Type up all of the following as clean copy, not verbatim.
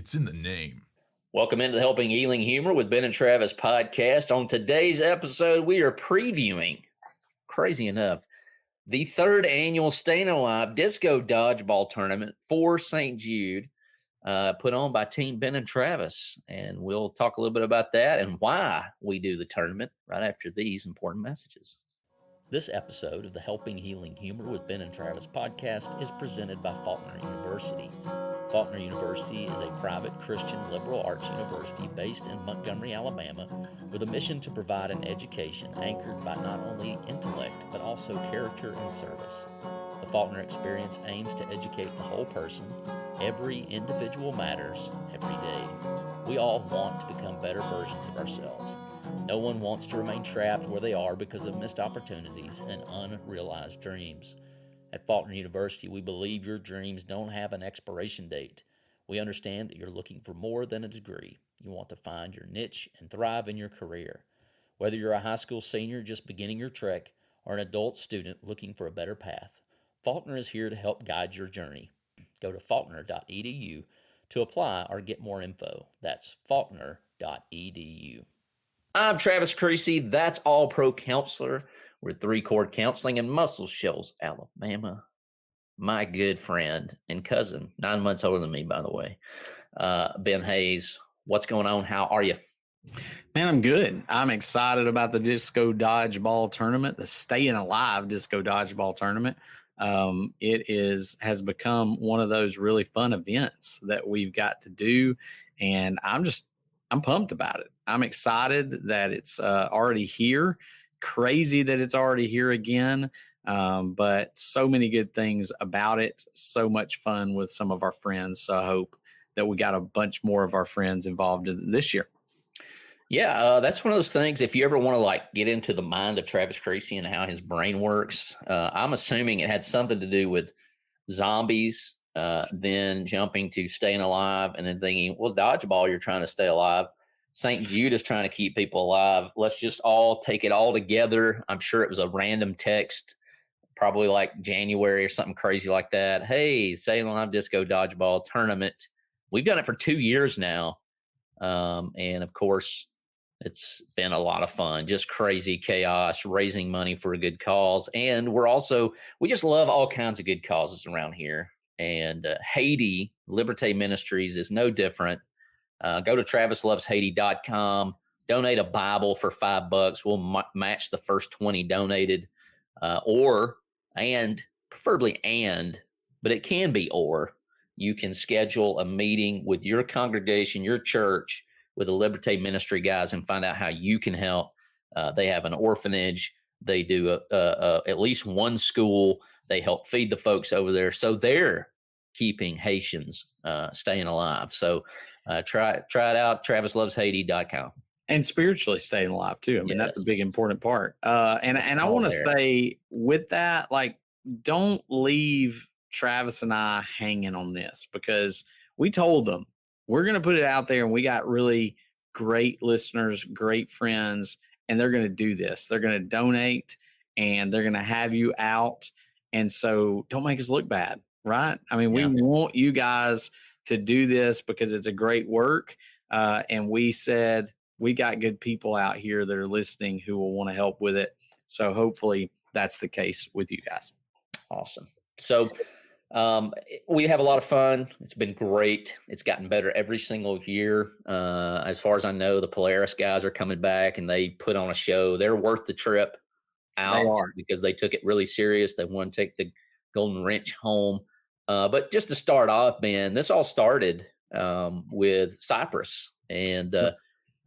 It's in the name. Welcome into the Helping Healing Humor with Ben and Travis podcast. On today's episode, we are previewing, crazy enough, the third annual Stayin' Alive Disco Dodgeball Tournament for St. Jude, put on by Team Ben and Travis. And we'll talk a little bit about that and why we do the tournament right after these important messages. This episode of the Helping Healing Humor with Ben and Travis podcast is presented by Faulkner University. Faulkner University is a private Christian liberal arts university based in Montgomery, Alabama, with a mission to provide an education anchored by not only intellect, but also character and service. The Faulkner experience aims to educate the whole person. Every individual matters every day. We all want to become better versions of ourselves. No one wants to remain trapped where they are because of missed opportunities and unrealized dreams. At Faulkner University, we believe your dreams don't have an expiration date. We understand that you're looking for more than a degree. You want to find your niche and thrive in your career. Whether you're a high school senior just beginning your trek or an adult student looking for a better path, Faulkner is here to help guide your journey. Go to faulkner.edu to apply or get more info. That's faulkner.edu. I'm Travis Creasy. That's All Pro Counselor. We're Three Chord Counseling in Muscle Shoals, Alabama. My good friend and cousin, 9 months older than me, by the way, Ben Hayes. What's going on? How are you? Man, I'm good. I'm excited about the Disco Dodgeball Tournament, the Stayin' Alive Disco Dodgeball Tournament. Has become one of those really fun events that we've got to do, and I'm pumped about it. I'm excited that it's already here. Crazy that it's already here again, but so many good things about it. So much fun with some of our friends. So I hope that we got a bunch more of our friends involved in this year. Yeah, that's one of those things. If you ever want to get into the mind of Travis Creasy and how his brain works, I'm assuming it had something to do with zombies, then jumping to Stayin' Alive, and then thinking, well, dodgeball, you're trying to stay alive. St. Jude is trying to keep people alive. Let's just all take it all together. I'm sure it was a random text, probably like January or something crazy like that. Hey, Stayin' Alive Disco Dodgeball Tournament. We've done it for 2 years now. And of course, it's been a lot of fun, just crazy chaos, raising money for a good cause. And we just love all kinds of good causes around here. And Haiti, Liberté Ministries is no different. Go to TravisLovesHaiti.com, donate a Bible for $5. We'll match the first 20 donated, preferably, but it can be or. You can schedule a meeting with your congregation, your church, with the Liberté Ministry guys and find out how you can help. They have an orphanage. They do at least one school. They help feed the folks over there. So they're keeping Haitians staying alive. So try it out, TravisLovesHaiti.com. And spiritually staying alive too. I mean, That's a big important part. And I want to say with that, don't leave Travis and I hanging on this, because we told them we're going to put it out there, and we got really great listeners, great friends, and they're going to do this. They're going to donate, and they're going to have you out. And so don't make us look bad, right? I mean, we want you guys to do this because it's a great work. And we said, we got good people out here that are listening who will want to help with it. So hopefully that's the case with you guys. Awesome. So we have a lot of fun. It's been great. It's gotten better every single year. As far as I know, the Polaris guys are coming back, and they put on a show. They're worth the trip out because they took it really serious. They want to take the Golden Wrench home. But just to start off, man, this all started with Cypress and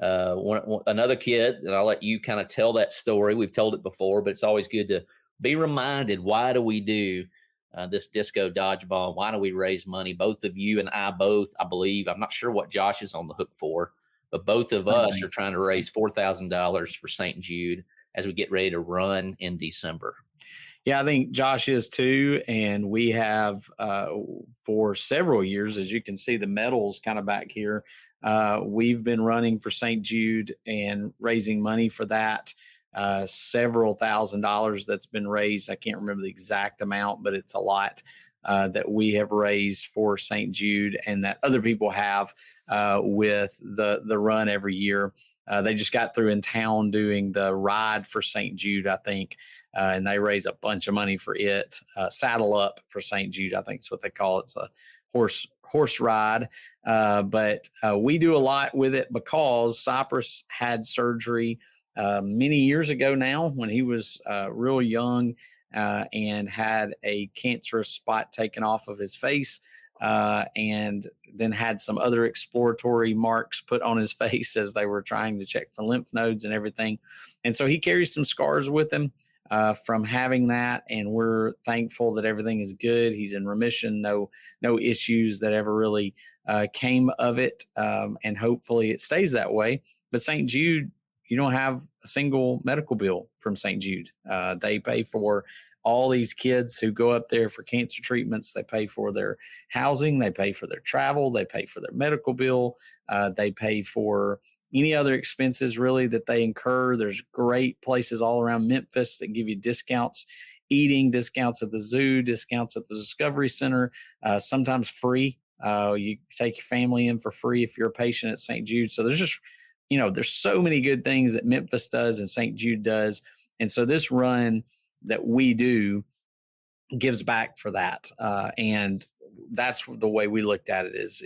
another kid, and I'll let you kind of tell that story. We've told it before, but it's always good to be reminded, why do we do this disco dodgeball? Why do we raise money? Both of you and I I believe, I'm not sure what Josh is on the hook for, but both of us are trying to raise $4,000 for St. Jude as we get ready to run in December. Yeah, I think Josh is too. And we have for several years, as you can see, the medals kind of back here. We've been running for St. Jude and raising money for that. Several $1,000s that's been raised. I can't remember the exact amount, but it's a lot. that we have raised for St. Jude and that other people have with the run every year. They just got through in town doing the ride for St. Jude, I think, and they raise a bunch of money for it. Saddle Up for St. Jude, I think is what they call it. It's a horse ride. But we do a lot with it because Cypress had surgery many years ago now when he was real young and had a cancerous spot taken off of his face. And then had some other exploratory marks put on his face as they were trying to check for lymph nodes and everything. And so he carries some scars with him from having that. And we're thankful that everything is good. He's in remission, no issues that ever really came of it. And hopefully it stays that way. But St. Jude, you don't have a single medical bill from St. Jude. They pay for all these kids who go up there for cancer treatments. They pay for their housing, they pay for their travel, they pay for their medical bill, they pay for any other expenses really that they incur. There's great places all around Memphis that give you discounts, eating discounts at the zoo, discounts at the Discovery Center, sometimes free. You take your family in for free if you're a patient at St. Jude. So there's just, there's so many good things that Memphis does and St. Jude does. And so this run that we do gives back for that. And that's the way we looked at it is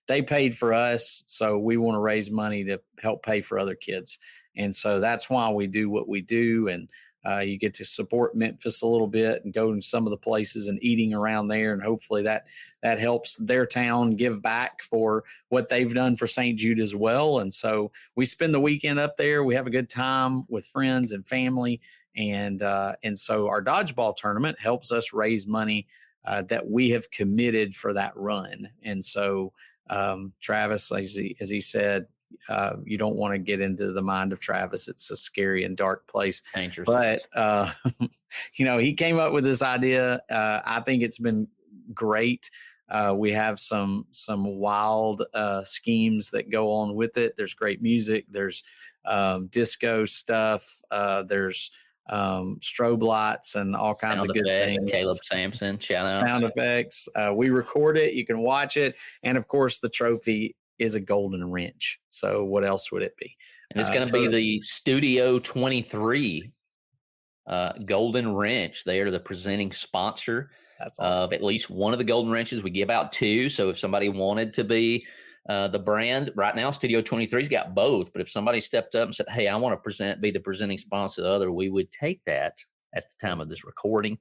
they paid for us. So we want to raise money to help pay for other kids. And so that's why we do what we do. And you get to support Memphis a little bit and go to some of the places and eating around there. And hopefully that helps their town give back for what they've done for St. Jude as well. And so we spend the weekend up there. We have a good time with friends and family. And so our dodgeball tournament helps us raise money that we have committed for that run. And so Travis, as he said, you don't want to get into the mind of Travis. It's a scary and dark place. Dangerous. But, he came up with this idea. I think it's been great. We have some wild schemes that go on with it. There's great music. There's disco stuff. There's strobe lights and all kinds of good things. Caleb Sampson, shout out. Sound effects. We record it. You can watch it. And of course, the trophy is a golden wrench. So what else would it be? And it's going to be the Studio 23 golden wrench. They are the presenting sponsor. That's awesome. Of at least one of the golden wrenches. We give out two. So if somebody wanted to be the brand right now, Studio 23's got both. But if somebody stepped up and said, "Hey, I want to be the presenting sponsor of the other," we would take that at the time of this recording.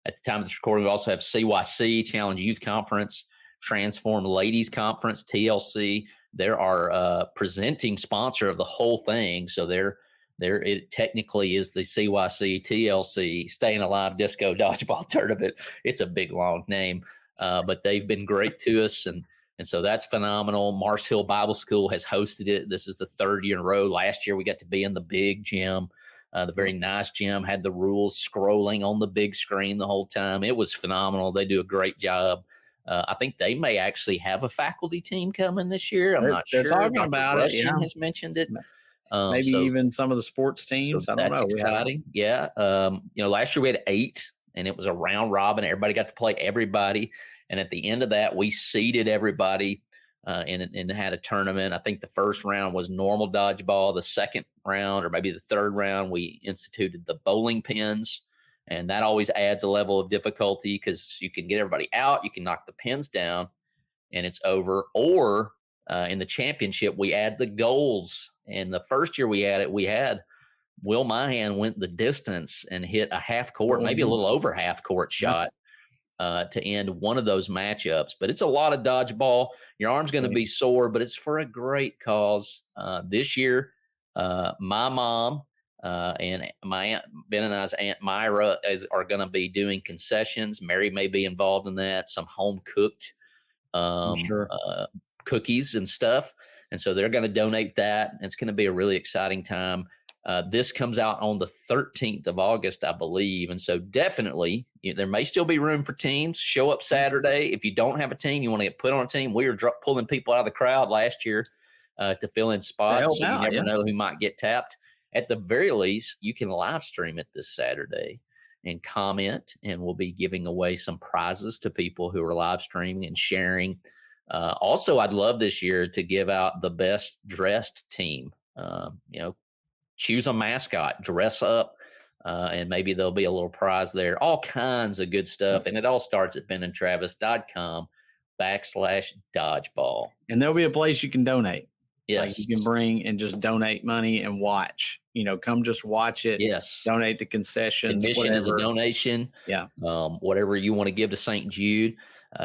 At the time of this recording, we also have CYC, Challenge Youth Conference, Transform Ladies Conference, TLC. They're our presenting sponsor of the whole thing. So it technically is the CYC, TLC, Stayin' Alive Disco Dodgeball Tournament. It's a big, long name, but they've been great to us. And so that's phenomenal. Mars Hill Bible School has hosted it. This is the third year in a row. Last year, we got to be in the big gym, the very nice gym, had the rules scrolling on the big screen the whole time. It was phenomenal. They do a great job. I think they may actually have a faculty team coming this year. I'm not sure. They're talking Dr. about Russian it. Yeah. has mentioned it. Maybe even some of the sports teams. So I don't know. That's exciting. Yeah. Last year we had 8, and it was a round robin. Everybody got to play everybody. And at the end of that, we seeded everybody and had a tournament. I think the first round was normal dodgeball. The second round, or maybe the third round, we instituted the bowling pins. And that always adds a level of difficulty because you can get everybody out, you can knock the pins down, and it's over. Or in the championship, we add the goals. And the first year we had it, we had Will Mahan went the distance and hit a half court, maybe a little over half court shot to end one of those matchups. But it's a lot of dodgeball. Your arm's going to be sore, but it's for a great cause. This year, my mom and my aunt Ben and I's Aunt Myra are going to be doing concessions. Mary may be involved in that. Some home cooked cookies and stuff. And so they're going to donate that. It's going to be a really exciting time. This comes out on the 13th of August, I believe. And so definitely there may still be room for teams. Show up Saturday. If you don't have a team, you want to get put on a team. We were pulling people out of the crowd last year to fill in spots. So you never know who might get tapped. At the very least, you can live stream it this Saturday. and comment, and we'll be giving away some prizes to people who are live streaming and sharing. Also, I'd love this year to give out the best dressed team. Choose a mascot, dress up, and maybe there'll be a little prize there. All kinds of good stuff. And it all starts at benandtravis.com/dodgeball. And there'll be a place you can donate. Yes. Like you can bring and just donate money and watch. Come just watch it. Yes. Donate to concessions. Admission is a donation. Yeah. Whatever you want to give to St. Jude,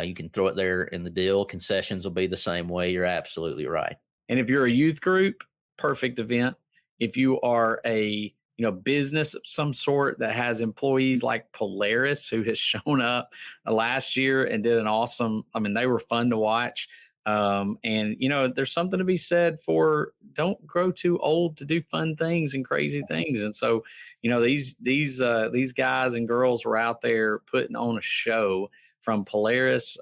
you can throw it there in the deal. Concessions will be the same way. You're absolutely right. And if you're a youth group, perfect event. If you are a business of some sort that has employees like Polaris, who has shown up last year and did an awesome, they were fun to watch. And there's something to be said for don't grow too old to do fun things and crazy things. And so, these guys and girls were out there putting on a show from Polaris,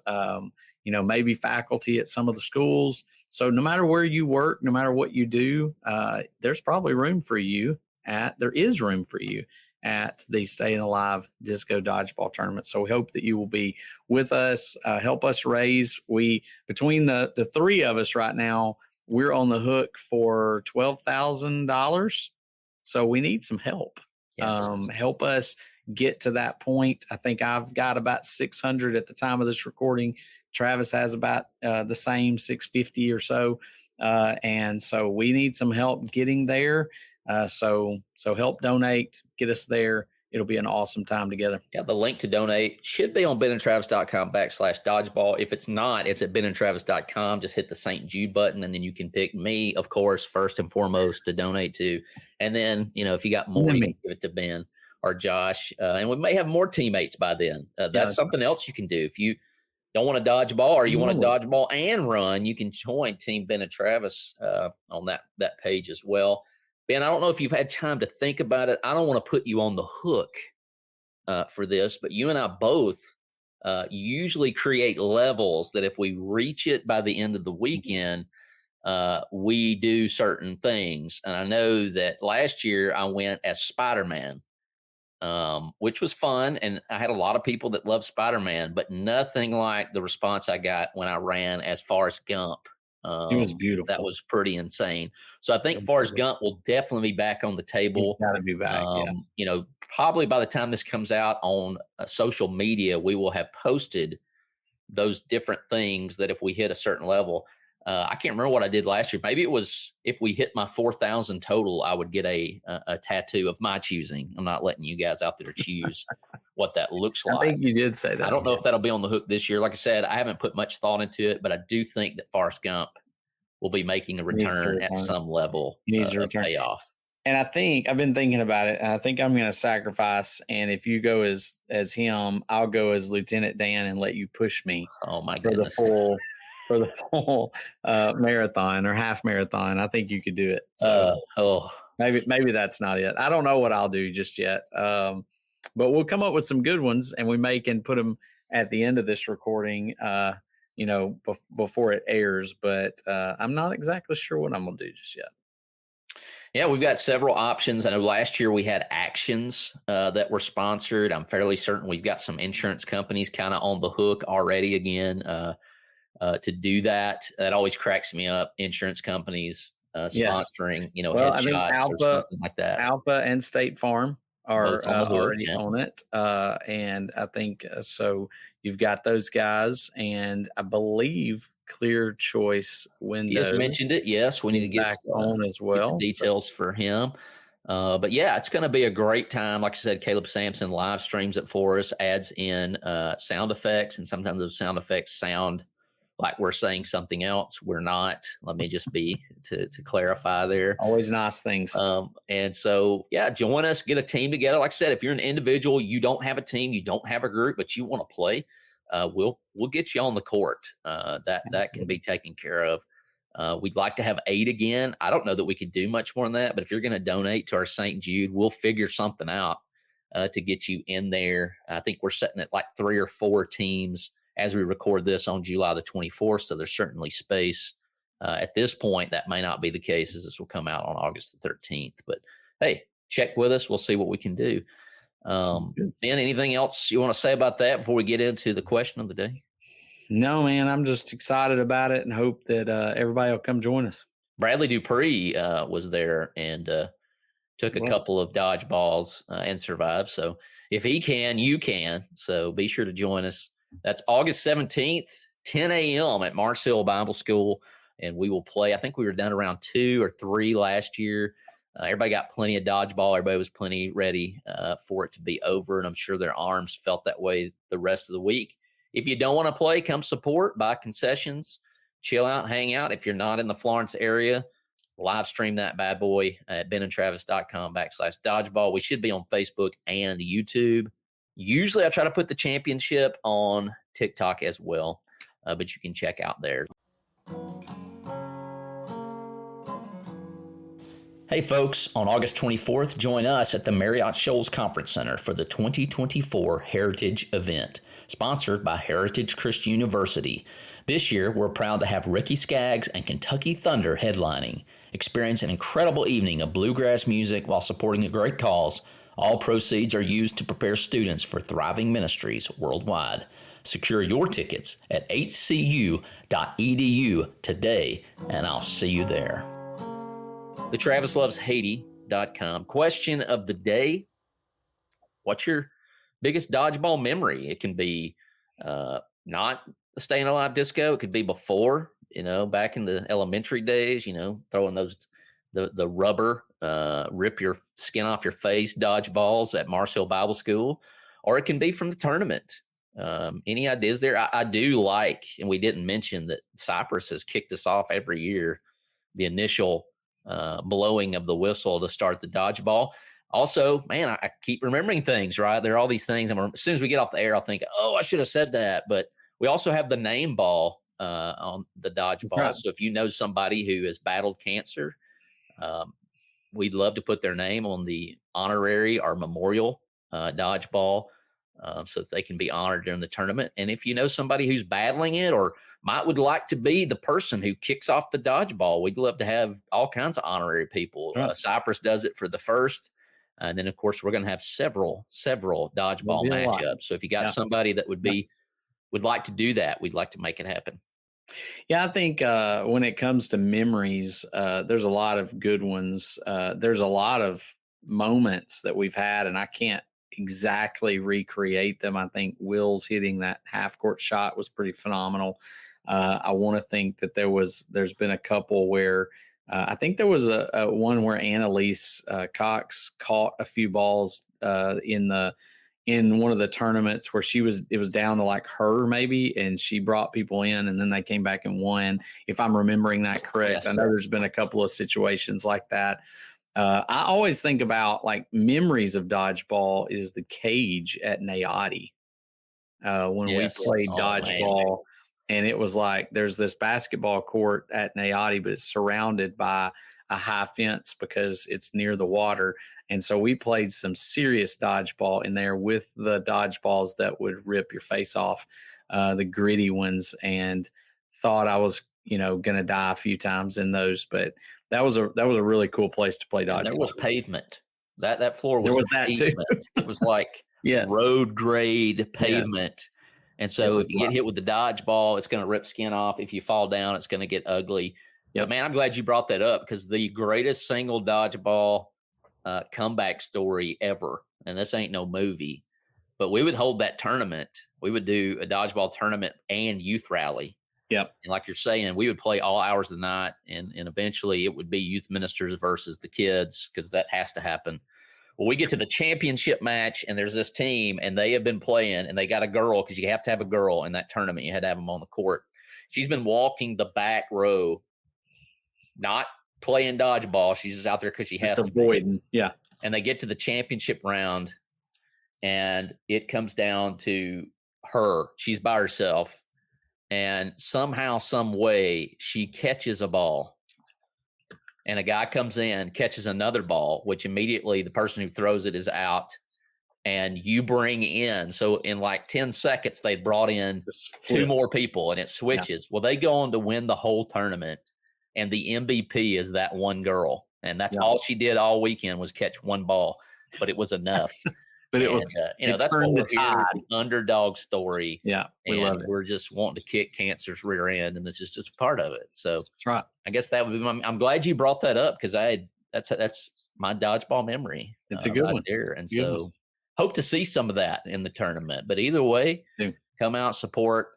maybe faculty at some of the schools. So no matter where you work, no matter what you do, there's probably room for you there is room for you at the Stayin Alive Disco Dodgeball Tournament. So we hope that you will be with us, help us raise. Between the three of us right now, we're on the hook for $12,000. So we need some help. Yes. Help us get to that point. I think I've got about 600 at the time of this recording. Travis has about the same, 650 or so. And so we need some help getting there. So help donate, get us there. It'll be an awesome time together. Yeah, the link to donate should be on benandtravis.com/dodgeball. If it's not, it's at benandtravis.com. Just hit the St. Jude button, and then you can pick me, of course, first and foremost to donate to. And then, if you got more, you can give it to Ben or Josh. And we may have more teammates by then. That's something else you can do. If you don't want to dodgeball or you want to dodgeball and run, you can join Team Ben and Travis on that page as well. Ben, I don't know if you've had time to think about it. I don't want to put you on the hook for this, but you and I both usually create levels that if we reach it by the end of the weekend, we do certain things. And I know that last year I went as Spider-Man, which was fun. And I had a lot of people that love Spider-Man, but nothing like the response I got when I ran as Forrest Gump. It was beautiful. That was pretty insane. So I think Forrest Gump will definitely be back on the table. Got to be back. Probably by the time this comes out on social media, we will have posted those different things that if we hit a certain level, I can't remember what I did last year. Maybe it was if we hit my 4,000 total, I would get a tattoo of my choosing. I'm not letting you guys out there choose what that looks like. I think you did say that. I don't know if that'll be on the hook this year. Like I said, I haven't put much thought into it, but I do think that Forrest Gump will be making a return at some level of payoff. And I think I've been thinking about it, and I think I'm going to sacrifice. And if you go as him, I'll go as Lieutenant Dan and let you push me. Oh my goodness. For the full marathon or half marathon. I think you could do it. So maybe that's not it. I don't know what I'll do just yet. But we'll come up with some good ones, and we can put them at the end of this recording, before it airs. But I'm not exactly sure what I'm going to do just yet. Yeah, we've got several options. I know last year we had actions that were sponsored. I'm fairly certain we've got some insurance companies kind of on the hook already again. To do that. That always cracks me up. Insurance companies sponsoring, headshots or something like that. Alpha and State Farm are already on it. And I think so you've got those guys, and I believe Clear Choice Windows. You just mentioned it. Yes, we need to get back on as well. Details for him. But yeah, it's going to be a great time. Like I said, Caleb Sampson live streams it for us, adds in sound effects, and sometimes those sound effects sound like we're saying something else. We're not. Let me just be to clarify there. Always nice things. And so, yeah, join us, get a team together. Like I said, if you're an individual, you don't have a team, you don't have a group, but you want to play, we'll get you on the court. That can be taken care of. We'd like to have 8 again. I don't know that we could do much more than that, but if you're going to donate to our St. Jude, we'll figure something out to get you in there. I think we're setting it like 3 or 4 teams as we record this on July the 24th. So there's certainly space. At this point, that may not be the case as this will come out on August the 13th. But hey, check with us. We'll see what we can do. Ben, anything else you want to say about that before we get into the question of the day? No, man, I'm just excited about it and hope that everybody will come join us. Bradley Dupree was there and took a couple of dodgeballs and survived. So if he can, you can. So be sure to join us. That's August 17th, 10 a.m. at Mars Hill Bible School. And we will play. I think we were done around 2 or 3 last year. Everybody got plenty of dodgeball. Everybody was plenty ready for it to be over. And I'm sure their arms felt that way the rest of the week. If you don't want to play, come support, buy concessions, chill out, hang out. If you're not in the Florence area, live stream that bad boy at benandtravis.com/dodgeball. We should be on Facebook and YouTube. Usually I try to put the championship on TikTok as well, but you can check out there. Hey folks, on August 24th, join us at the Marriott Shoals Conference Center for the 2024 Heritage event, sponsored by Heritage Christian University. This year, we're proud to have Ricky Skaggs and Kentucky Thunder headlining. Experience an incredible evening of bluegrass music while supporting a great cause. All proceeds are used to prepare students for thriving ministries worldwide. Secure your tickets at hcu.edu today, and I'll see you there. The TravisLovesHaiti.com. Question of the day. What's your biggest dodgeball memory? It can be not the Stayin' Alive disco. It could be before, back in the elementary days, throwing those, the rubber, rip your skin off your face dodgeballs at Mars Hill Bible School. Or it can be from the tournament. Any ideas there? I do like, and we didn't mention that Cypress has kicked us off every year, the initial blowing of the whistle to start the dodgeball. Also, man, I keep remembering things, right? There are all these things. As soon as we get off the air, I'll think, oh, I should have said that. But we also have the name ball on the dodgeball. Right. So if you know somebody who has battled cancer, we'd love to put their name on the honorary or memorial dodgeball so that they can be honored during the tournament. And if you know somebody who's battling it or would like to be the person who kicks off the dodgeball, we'd love to have all kinds of honorary people. Right. Cypress does it for the first. And then, of course, we're going to have several dodgeball matchups. So if you got somebody that would like to do that, we'd like to make it happen. Yeah, I think when it comes to memories, there's a lot of good ones. There's a lot of moments that we've had, and I can't exactly recreate them. I think Will's hitting that half court shot was pretty phenomenal. I want to think that there's been a couple where I think there was a one where Annalise Cox caught a few balls in one of the tournaments where it was down to like her maybe, and she brought people in and then they came back and won, if I'm remembering that correct. Yes, I know there's been a couple of situations like that. I always think about like memories of dodgeball is the cage at Nayati when we played dodgeball. Man. And it was like there's this basketball court at Nayati, but it's surrounded by a high fence because it's near the water. And so we played some serious dodgeball in there with the dodgeballs that would rip your face off, the gritty ones, and thought I was, going to die a few times in those. But that was a really cool place to play dodgeball. And there was pavement. That floor was pavement. That too. It was like road grade pavement. Yeah. And so if you get hit with the dodgeball, it's going to rip skin off. If you fall down, it's going to get ugly. Yep. But man, I'm glad you brought that up because the greatest single dodgeball comeback story ever, and this ain't no movie, but we would hold that tournament. We would do a dodgeball tournament and youth rally. Yep. And like you're saying, we would play all hours of the night, and eventually it would be youth ministers versus the kids because that has to happen. Well, we get to the championship match, and there's this team, and they have been playing, and they got a girl because you have to have a girl in that tournament. You had to have them on the court. She's been walking the back row, not playing dodgeball. She's just out there because she has to avoid. Yeah. And they get to the championship round, and it comes down to her. She's by herself, and somehow, some way, she catches a ball. And a guy comes in, catches another ball, which immediately the person who throws it is out, and you bring in. So in like 10 seconds, they brought in 2 more people, and it switches. Yeah. Well, they go on to win the whole tournament, and the MVP is that one girl. And that's all she did all weekend was catch one ball, but it was enough. But it was, that's what we're here, the underdog story. Yeah, we love it. We're just wanting to kick cancer's rear end, and this is just part of it. So that's right. I guess that would be I'm glad you brought that up because that's my dodgeball memory. It's a good one there, and so hope to see some of that in the tournament. But either way, come out, support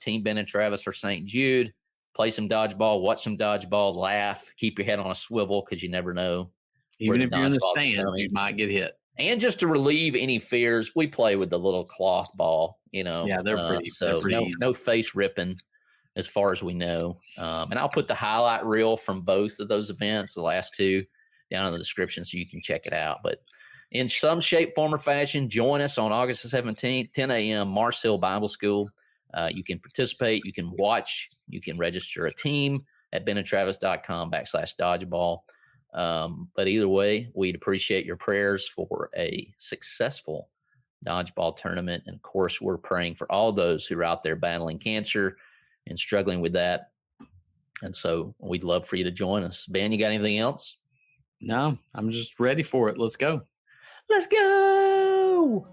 Team Ben and Travis for St. Jude. Play some dodgeball, watch some dodgeball, laugh, keep your head on a swivel because you never know. Even if you're in the stands, you might get hit. And just to relieve any fears, we play with the little cloth ball, Yeah, they're pretty. So no face ripping as far as we know. And I'll put the highlight reel from both of those events, the last two, down in the description so you can check it out. But in some shape, form, or fashion, join us on August the 17th, 10 a.m., Mars Hill Bible School. You can participate, you can watch, you can register a team at benandtravis.com/dodgeball. But either way, we'd appreciate your prayers for a successful dodgeball tournament. And of course, we're praying for all those who are out there battling cancer and struggling with that. And so we'd love for you to join us. Ben, you got anything else? No, I'm just ready for it. Let's go. Let's go.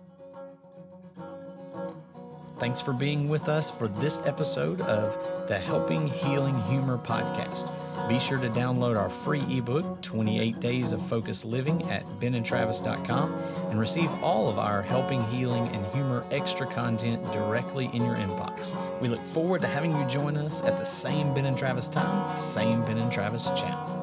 Thanks for being with us for this episode of the Helping Healing Humor podcast. Be sure to download our free ebook, 28 Days of Focused Living, at benandtravis.com and receive all of our Helping Healing and Humor extra content directly in your inbox. We look forward to having you join us at the same Ben and Travis time, same Ben and Travis channel.